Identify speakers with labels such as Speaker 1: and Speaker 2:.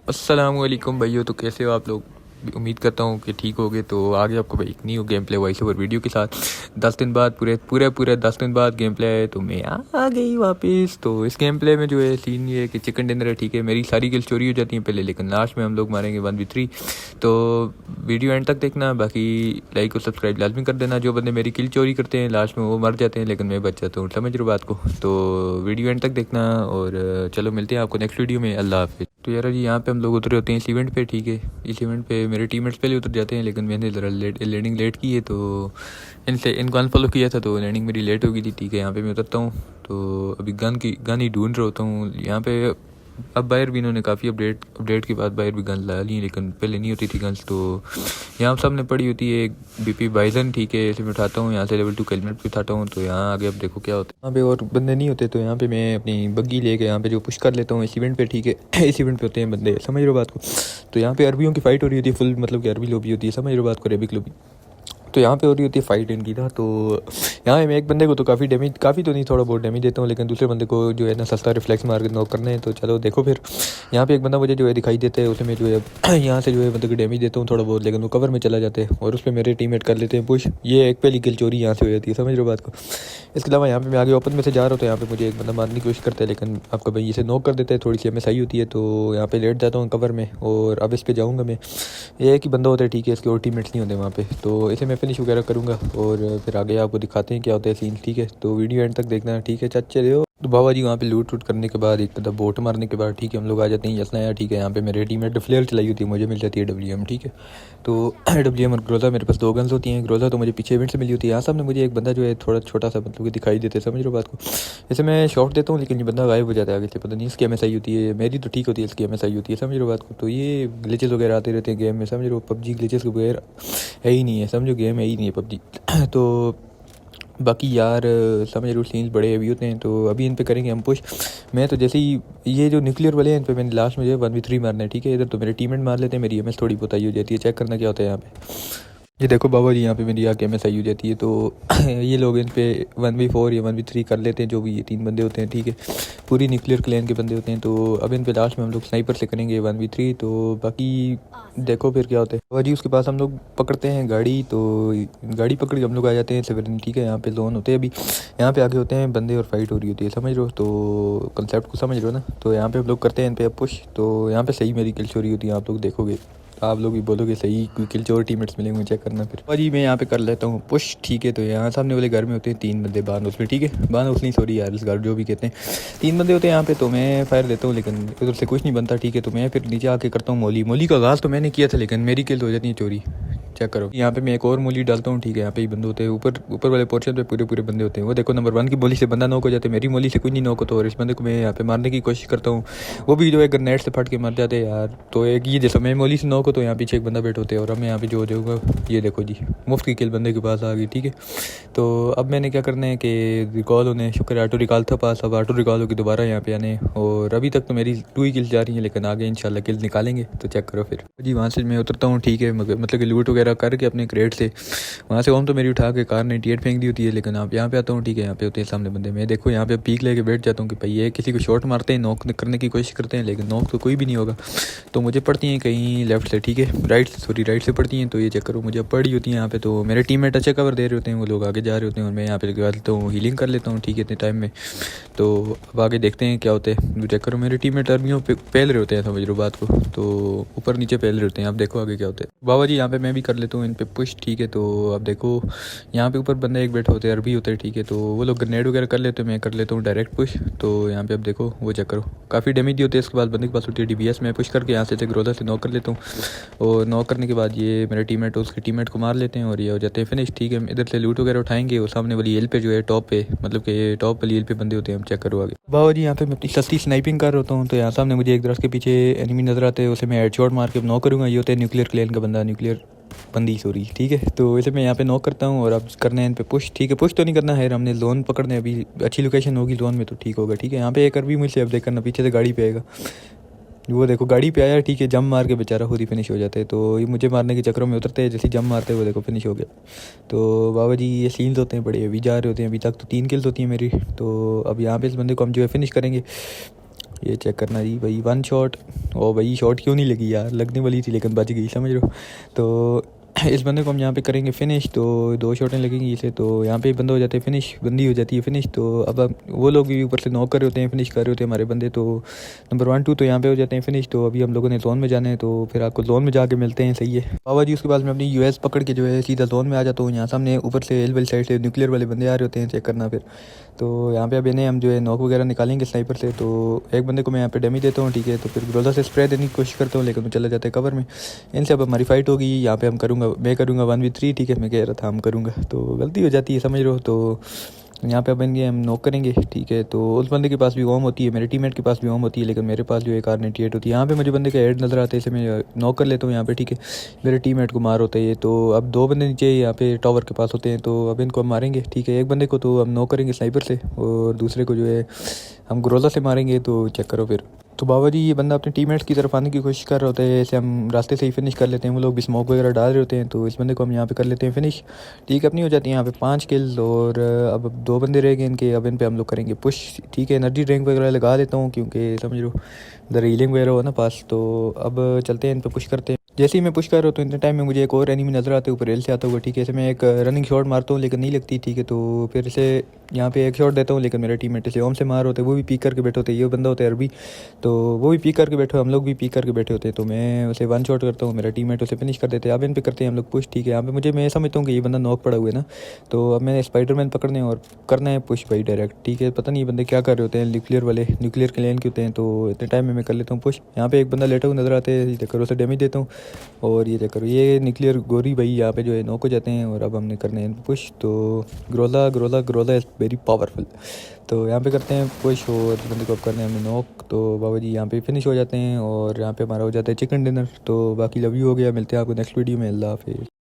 Speaker 1: अस्सलामुअलैकुम भाइयों, तो कैसे हो आप लोग। उम्मीद करता हूँ कि ठीक होगे। तो आगे आपको भाई एक new game play voice over video के साथ 10 दिन बाद पूरे 10 दिन बाद गेम प्ले है। तो मैं आ गई वापस। तो इस गेम प्ले में जो है सीन ये है कि चिकन डिनर है, ठीक है। मेरी सारी किल्स चोरी हो जाती हैं पहले, लेकिन लास्ट में हम लोग मारेंगे 1v3। तो वीडियो एंड तक देखना। बाकी लाइक और सब्सक्राइब लाजमी कर देना। जो बंदे मेरी किल चोरी करते हैं लास्ट में वो मर जाते हैं, लेकिन मैं बच जाता हूँ। समझ रहे हो बात को। तो वीडियो एंड तक देखना और चलो मिलते हैं आपको नेक्स्ट वीडियो में। अल्लाह हाफिज़। तो यार जी यहाँ पे हम लोग उतरे होते हैं इस इवेंट पे, ठीक है। इस इवेंट पे मेरे टीममेट्स पहले उतर जाते हैं, लेकिन मैंने ज़रा लैंडिंग लेट की है तो इनको अनफॉलो किया था, तो लैंडिंग मेरी लेट हो गई थी, ठीक है। यहाँ पे मैं उतरता हूँ तो अभी गन ही ढूंढ रहा होता हूँ यहाँ पे। अब बाहर भी इन्होंने काफ़ी अपडेट के बाद बाहर भी गन ला ली, लेकिन पहले नहीं होती थी गन्स। तो यहाँ सामने पड़ी होती है एक BP बाइजन, ठीक है। इसे मैं उठाता हूँ यहाँ से, लेवल 2 का हेलमेट भी उठाता हूँ। तो यहाँ आगे अब देखो क्या होता है। यहाँ पे और बंदे नहीं होते, तो यहाँ पे मैं अपनी बग्गी लेके यहाँ पे जो पुश कर लेता हूँ इस इवेंट पे, ठीक है। इस इवेंट पे होते हैं बंदे, समझ रहे हो बात को। तो यहाँ पे अरबियों की फाइट हो रही होती है फुल, मतलब कि अरबी लोबी होती है, समझ रहे हो बात को, अरेबिक लोबी। तो यहाँ पे हो रही होती है फाइट इनकी था। तो यहाँ पे मैं एक बंदे को तो काफ़ी तो नहीं, थोड़ा बहुत डैमेज देता हूँ, लेकिन दूसरे बंदे को जो है ना सस्ता रिफ्लेक्स मार के नॉक करने हैं। तो चलो देखो फिर। यहाँ पे एक बंदा मुझे जो है दिखाई देता है, उसे मैं जो है यहाँ से जो है बंदे को डैमेज देता हूँ थोड़ा बहुत, लेकिन वो कवर में चला जाते हैं और उस पर मेरे टीममेट कर लेते हैं पुश। ये एक पहली किल चोरी यहाँ से हो जाती है, समझ रहे हो बात को। इसके अलावा यहाँ पे मैं आगे ओपन में से जा रहा हूँ, तो यहाँ पे मुझे एक बंदा मारने की कोशिश करता है, लेकिन आपका भाई इसे नॉक कर देता है। थोड़ी सी MSI होती है, तो यहाँ पे लेट जाता हूँ कवर में और अब इस पर जाऊँगा मैं। ये एक ही बंदा होता है, ठीक है। इसके और टीममेट्स नहीं होते वहाँ पे, तो इसे मैं फिनिश वगैरह करूँगा और फिर आगे आपको दिखाते हैं क्या होता है सीन, ठीक है। तो वीडियो एंड तक देखना, ठीक है। चले हो। तो बाबा जी वहाँ पे लूट वूट करने के बाद एक बंदा बोट मारने के बाद, ठीक है, हम लोग आ जाते हैं यसना यार, ठीक है। यहाँ पे मेरे टीममेट फ्लेयर चलाई होती है, मुझे मिल जाती है WM, ठीक है। तो WM और ग्रोजा, मेरे पास 2 गन्स होती हैं। ग्रोजा तो मुझे पीछे इवेंट से मिली होती है। यहाँ सामने मुझे एक बंदा जो है थोड़ा छोटा सा मतलब कि दिखाई देते हैं, समझ रहे हो बात को। जैसे मैं शॉट देता हूँ, लेकिन ये बंदा गायब हो जाता है आगे से, पता नहीं इसकी MSI होती है, मेरी तो ठीक होती है, इसकी MSI होती है, समझ रहे हो बात को। तो ये ग्लिचेस वगैरह आते रहते हैं गेम में, समझ रहे हो। PUBG ग्लिचेस के बगैर है ही नहीं है, समझो, गेम है ही नहीं है PUBG। तो बाकी यार समझ लो सीन्स बड़े अभी होते हैं, तो अभी इन पे करेंगे हम पुश। मैं तो जैसे ही ये जो न्यूक्लियर वाले हैं इन पे मैंने लास्ट में जो है 1v3 मारना है, ठीक है। इधर तो मेरे टीममेट मार लेते हैं, मेरी MS थोड़ी बहुत आई हो जाती है। चेक करना क्या होता है यहाँ पे। ये देखो बाबा जी, यहाँ पे मेरी आके MSI हो जाती है। तो ये लोग इन पे 1v4 या 1v3 कर लेते हैं, जो भी ये 3 बंदे होते हैं, ठीक है। पूरी न्यूक्लियर क्लैन के बंदे होते हैं। तो अब इन पे लास्ट में हम लोग स्नाइपर से करेंगे 1v3। तो बाकी देखो फिर क्या होता है। बाबा जी उसके पास हम लोग पकड़ते हैं गाड़ी, तो गाड़ी पकड़ के हम लोग आ जाते हैं सेवन, ठीक है। यहाँ पे लोन होते हैं अभी, यहाँ पे आगे होते हैं बंदे और फाइट हो रही होती है, समझ रहे हो। तो कंसेप्ट को समझ रहे हो ना। तो यहाँ पे हम लोग करते हैं इन पे अब पुश। तो यहाँ पे सही मेरी किल चोरी होती है, आप लोग देखोगे, आप लोग भी बोलोगे सही कोई किल चोर टीममेट्स मिलेंगे, चेक करना फिर। भाजी मैं यहाँ पे कर लेता हूँ पुश, ठीक है। तो यहाँ सामने वाले घर में होते हैं 3 बंदे, बानोस में, ठीक है। बानोस नहीं, सॉरी यार, इस घर जो भी कहते हैं, 3 बंदे होते हैं यहाँ पे। तो मैं फायर देता हूँ, लेकिन उधर से कुछ नहीं बनता, ठीक है। तो मैं फिर नीचे आके करता हूँ मोली का आगाज़ तो मैंने किया था, लेकिन मेरी किल हो जाती है चोरी। चेक करो, यहाँ पे मैं एक और मोली डालता हूँ, ठीक है। यहाँ पे ही बंदे होते हैं, ऊपर वाले पोर्शन पे पूरे बंदे होते हैं। वो देखो नंबर 1 की मोली से बंदा नॉक हो जाते हैं, मेरी मोली से कुछ नहीं नॉक होता। और इस बंदे को मैं यहाँ पे मारने की कोशिश करता हूँ, वो भी जो है ग्रेनेड से फट के मर जाते हैं यार। तो एक ये जैसा मैं मोली से नॉक हो, तो यहाँ पीछे एक बंदा बैठ होते हैं और अब मैं यहाँ पे जो हो जाऊँगा, ये देखो जी, मुफ्त की किल बंदे के पास आ गई, ठीक है। तो अब मैंने क्या करना है कि रिकॉल होने, शुक्र ऑटो रिकॉल था पास, अब ऑटो रिकॉल होगी दोबारा यहाँ पे आने। और अभी तक तो मेरी 2 ही किल्स जा रही हैं, लेकिन आगे इंशाल्लाह किल्स निकालेंगे। तो चेक करो फिर जी। वहाँ से मैं उतरता हूँ, ठीक है, मतलब कि लूट वगैरह करके अपने क्रेट से। वहाँ से होम तो मेरी उठा के कार 98 फेंक दी होती है, लेकिन आप यहाँ पे आता हूँ, ठीक है। यहाँ पे होते हैं सामने बंदे, मैं देखो यहाँ पे पीक लेके बैठ जाता हूँ कि भाई ये किसी को शॉट मारते हैं, नॉक करने की कोशिश करते हैं, लेकिन नॉक तो कोई भी नहीं होगा। तो मुझे पड़ती हैं कहीं लेफ्ट से, ठीक है, राइट से पड़ती हैं। तो ये चेक करो मुझे पड़ी होती हैं यहाँ पे। तो मेरे टीममेट अच्छे कवर दे रहे होते हैं, वो लोग आगे जा रहे होते हैं और मैं यहाँ पे लगा लेता हूँ, हीलिंग कर लेता हूँ, ठीक है, इतने टाइम में। तो अब आगे देखते हैं क्या होता है। चेक करो मेरे टीममेट अरबियों पे पहल रहे होते हैं, समझ लो बात को। तो ऊपर नीचे पहल रहे होते हैं, आप देखो आगे क्या होता है। बाबा जी यहाँ पे मैं भी कर लेता हूँ इन पे पुश, ठीक है। तो अब देखो यहाँ पे ऊपर बंदे एक बैठे होते हैं, अरबी होते हैं, ठीक है। तो वो लोग ग्रेनेड वगैरह कर लेते हैं, मैं कर लेता हूँ डायरेक्ट पुश। तो यहाँ पे अब देखो वो चेक करो, काफ़ी डैमेज होते हैं। इसके बाद बंदे के पास होती है DBS, मैं पुश करके यहाँ से ग्रोजा से नॉक कर लेता हूँ। और नॉक करने के बाद ये मेरे टीममेट उसके टीममेट को मार लेते हैं और ये हो जाते हैं फिनिश, ठीक है। इधर से लूट वगैरह उठाएंगे और सामने वाली एल पे जो है टॉप पे, मतलब कि टॉप वाली एल पे बंदे होते हैं, हम चेक करो आगे। बाबा जी यहाँ पे मैं अपनी सस्ती स्नाइपिंग कर रहा हूँ। तो यहाँ सामने मुझे एक दरख्त के पीछे एनिमी नजर आते हैं, उसे मैं हेडशॉट मार के नॉक करूँगा। ये होता है न्यूक्लियर क्लेन का बंदा, न्यूक्लियर बंदी, सॉरी, ठीक है। तो इसे मैं यहाँ पे नॉक करता हूँ और अब करना है इन पे पुश, ठीक है। पुश तो नहीं करना है, हमने जोन पकड़ना है, अभी अच्छी लोकेशन होगी जोन में तो ठीक होगा, ठीक है। यहाँ पे एक अरबी मुझसे अब देख करना, पीछे से गाड़ी पे आएगा, वो देखो गाड़ी पे आया, ठीक है। जम मार के बेचारा खुद ही फिनिश हो जाते हैं। तो ये मुझे मारने के चक्करों में उतरते हैं, जैसे जम मारते हैं वो देखो फिनिश हो गया। तो बाबा जी ये सीन्स होते हैं बड़े, अभी जा रहे होते हैं। अभी तक तो 3 किल्स होती हैं मेरी। तो अब यहाँ पे इस बंदे को हम जो है फिनिश करेंगे। ये चेक करना जी भाई, 1 शॉट। ओ भाई शॉट क्यों नहीं लगी यार, लगने वाली थी लेकिन बच गई, समझ रहे हो। तो इस बंदे को हम यहाँ पे करेंगे फिनिश, तो 2 शॉटें लगेंगी इसे, तो यहाँ पे बंदा हो जाते हैं फिनिश, बंदी हो जाती है फिनिश। तो अब वो लोग भी ऊपर से नॉक कर रहे होते हैं, फिनिश कर रहे होते हैं हमारे बंदे, तो नंबर 1 2 तो यहाँ पे हो जाते हैं फिनिश। तो अभी हम लोगों ने जोन में जाना है, तो फिर आपको जोन में जाके मिलते हैं, सही है बाबा जी। उसके बाद मैं अपनी यूएस पकड़ के जो है सीधा जोन में आ जाता हूँ। यहाँ सामने ऊपर से एल वाली साइड से न्यूक्लियर वाले बंदे आ रहे होते हैं, चेक करना फिर। तो यहाँ पे अब इन्हें हम जो है नॉक वगैरह निकालेंगे स्नाइपर से। तो एक बंदे को मैं यहाँ पे डैमेज देता हूँ, ठीक है। तो फिर ग्रोजा से स्प्रे देने की कोशिश करता हूँ, लेकिन वो चला जाता है कवर में। इनसे अब हमारी फाइट होगी, यहाँ पे मैं करूँगा 1v3, ठीक है। मैं कह रहा था हम करूँगा, तो गलती हो जाती है, समझ रहे हो। तो यहाँ पे अब इनके हम नॉक करेंगे, ठीक है। तो उस बंदे के पास भी वॉर्म होती है, मेरे टीममेट के पास भी वॉर्म होती है, लेकिन मेरे पास जो है कार98 होती है। यहाँ पे मुझे बंदे के हेड नज़र आते हैं, इसे मैं नॉक कर लेता हूँ यहाँ पे, ठीक है। मेरे टीममेट को मार होता है ये। तो अब 2 बंदे नीचे यहाँ पे टावर के पास होते हैं, तो अब इनको हम मारेंगे, ठीक है। एक बंदे को तो हम नॉक करेंगे स्नाइपर से, और दूसरे को जो है हम ग्रोजा से मारेंगे। तो चेक करो फिर। तो बाबा जी ये बंदा अपने टीममेट्स की तरफ आने की कोशिश कर रहा होता है, ऐसे हम रास्ते से ही फिनिश कर लेते हैं। वो लोग भी स्मोक वगैरह डाल रहे होते हैं, तो इस बंदे को हम यहाँ पे कर लेते हैं फिनिश, ठीक है। अपनी हो जाती है यहाँ पे 5 किल, और अब 2 बंदे रह गए इनके। अब इन पे हम लोग करेंगे पुश, ठीक है। एनर्जी ड्रिंक वगैरह लगा देता हूँ, क्योंकि समझ लो इधर हीलिंग वगैरह हो ना पास। तो अब चलते हैं इन पे पुश करते हैं। जैसे ही मैं पुश कर रहा हूँ, तो इतने टाइम में मुझे एक और एनिमी नज़र आते ऊपर रेल से आता हुआ, ठीक है। इसे मैं एक रनिंग शॉट मारता हूँ, लेकिन नहीं लगती, ठीक है। तो फिर इसे यहाँ पे एक शॉट देता हूँ, लेकिन मेरा टीममेट इसे ओम से मार होते हैं। वो भी पीक करके बैठे होते हैं, ये बंदा होता है अरबी, तो वो भी पीक करके बैठे, हम लोग भी पीक करके बैठे होते हैं। तो मैं उसे 1 शॉट करता हूँ, मेरा टीममेट उसे फिनिश कर देते हैं। अब इन पे करते हैं हम लोग पुश, ठीक है। यहाँ पे मैं समझता हूँ कि ये बंदा नॉक पड़ा हुआ है ना, तो अब मैंने स्पाइडरमैन पकड़ने और करना है पुश भाई डायरेक्ट, ठीक है। पता नहीं ये बंदे क्या कर रहे होते हैं, न्यूक्लियर वाले, न्यूक्लियर के लेन के होते हैं। तो इतने टाइम में मैं कर लेता हूँ पुश। यहाँ पे एक बंदा लेटा हुआ नजर आता है, ये चक्कर उसे डैमेज देता हूँ, और ये चक्कर ये न्यूक्लियर गोरी भाई यहाँ पे जो है नॉक हो जाते हैं। और अब हमने करना है पुश। तो ग्रोला ग्रोला ग्रोला इज़ वेरी पावरफुल। तो यहाँ पे करते हैं पुश, और बंदे को अब करने हैं हमने नॉक। तो बाबा जी यहाँ पे फिनिश हो जाते हैं, और यहाँ पे हमारा हो जाता है चिकन डिनर। तो बाकी लव यू हो गया, मिलते हैं आपको नेक्स्ट वीडियो में। अल्लाह हाफिज़।